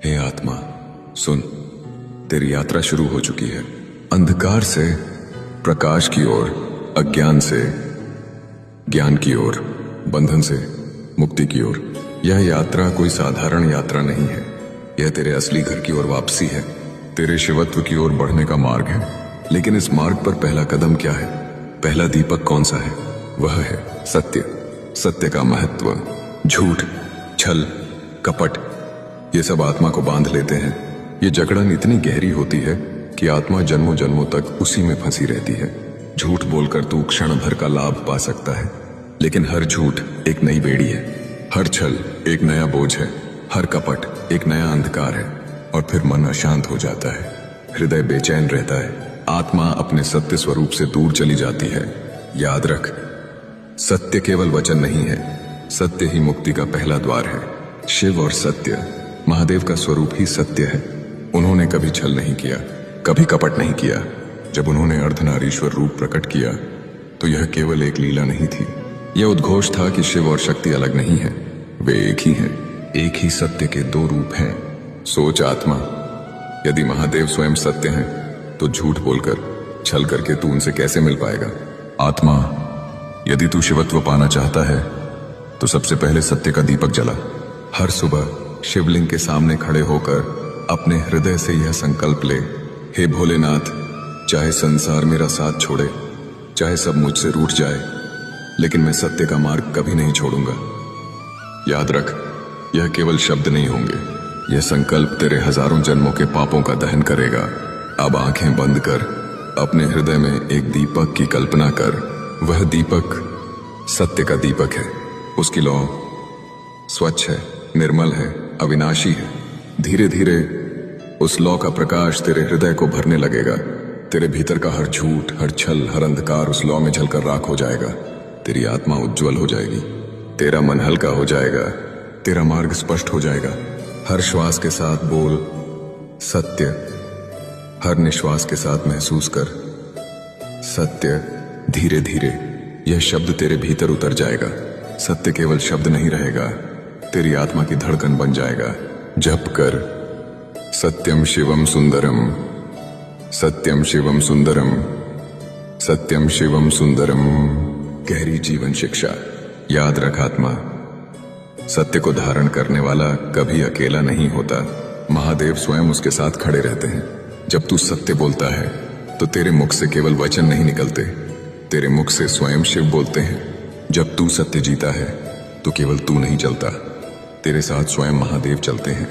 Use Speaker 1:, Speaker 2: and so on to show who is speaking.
Speaker 1: हे आत्मा, सुन, तेरी यात्रा शुरू हो चुकी है। अंधकार से प्रकाश की ओर, अज्ञान से ज्ञान की ओर, बंधन से मुक्ति की ओर। यह यात्रा कोई साधारण यात्रा नहीं है। यह तेरे असली घर की ओर वापसी है, तेरे शिवत्व की ओर बढ़ने का मार्ग है। लेकिन इस मार्ग पर पहला कदम क्या है? पहला दीपक कौन सा है? वह है सत्य। सत्य का महत्व। झूठ, छल, कपट, ये सब आत्मा को बांध लेते हैं। ये जकड़न इतनी गहरी होती है कि आत्मा जन्मों जन्मों तक उसी में फंसी रहती है। झूठ बोलकर तू क्षण भर का लाभ पा सकता है, लेकिन हर झूठ एक नई बेड़ी है, हर छल एक नया बोझ है, हर कपट एक नया अंधकार है। और फिर मन अशांत हो जाता है, हृदय बेचैन रहता है, आत्मा अपने सत्य स्वरूप से दूर चली जाती है। याद रख, सत्य केवल वचन नहीं है, सत्य ही मुक्ति का पहला द्वार है। शिव और सत्य, महादेव का स्वरूप ही सत्य है। उन्होंने कभी छल नहीं किया, कभी कपट नहीं किया। जब उन्होंने अर्धनारीश्वर रूप प्रकट किया तो यह केवल एक लीला नहीं थी, यह उद्घोष था कि शिव और शक्ति अलग नहीं है, वे एक ही हैं। एक ही सत्य के दो रूप हैं। सोच आत्मा, यदि महादेव स्वयं सत्य हैं तो झूठ बोलकर, छल करके तू उनसे कैसे मिल पाएगा? आत्मा, यदि तू शिवत्व पाना चाहता है तो सबसे पहले सत्य का दीपक जला। हर सुबह शिवलिंग के सामने खड़े होकर अपने हृदय से यह संकल्प ले, हे भोलेनाथ, चाहे संसार मेरा साथ छोड़े, चाहे सब मुझसे रूठ जाए, लेकिन मैं सत्य का मार्ग कभी नहीं छोड़ूंगा। याद रख, यह केवल शब्द नहीं होंगे, यह संकल्प तेरे हजारों जन्मों के पापों का दहन करेगा। अब आंखें बंद कर, अपने हृदय में एक दीपक की कल्पना कर। वह दीपक सत्य का दीपक है। उसकी लौ स्वच्छ है, निर्मल है, अविनाशी है। धीरे धीरे उस लौ का प्रकाश तेरे हृदय को भरने लगेगा। तेरे भीतर का हर झूठ, हर छल, हर अंधकार उस लौ में जलकर राख हो जाएगा। तेरी आत्मा उज्जवल हो जाएगी, तेरा मन हल्का हो जाएगा, तेरा मार्ग स्पष्ट हो जाएगा। हर श्वास के साथ बोल सत्य, हर निश्वास के साथ महसूस कर सत्य। धीरे धीरे यह शब्द तेरे भीतर उतर जाएगा। सत्य केवल शब्द नहीं रहेगा, तेरी आत्मा की धड़कन बन जाएगा। जप कर सत्यम शिवम सुंदरम, सत्यम शिवम सुंदरम, सत्यम शिवम सुंदरम। गहरी जीवन शिक्षा। याद रख आत्मा, सत्य को धारण करने वाला कभी अकेला नहीं होता। महादेव स्वयं उसके साथ खड़े रहते हैं। जब तू सत्य बोलता है तो तेरे मुख से केवल वचन नहीं निकलते, तेरे मुख से स्वयं शिव बोलते हैं। जब तू सत्य जीता है तो केवल तू नहीं चलता, तेरे साथ स्वयं महादेव चलते हैं।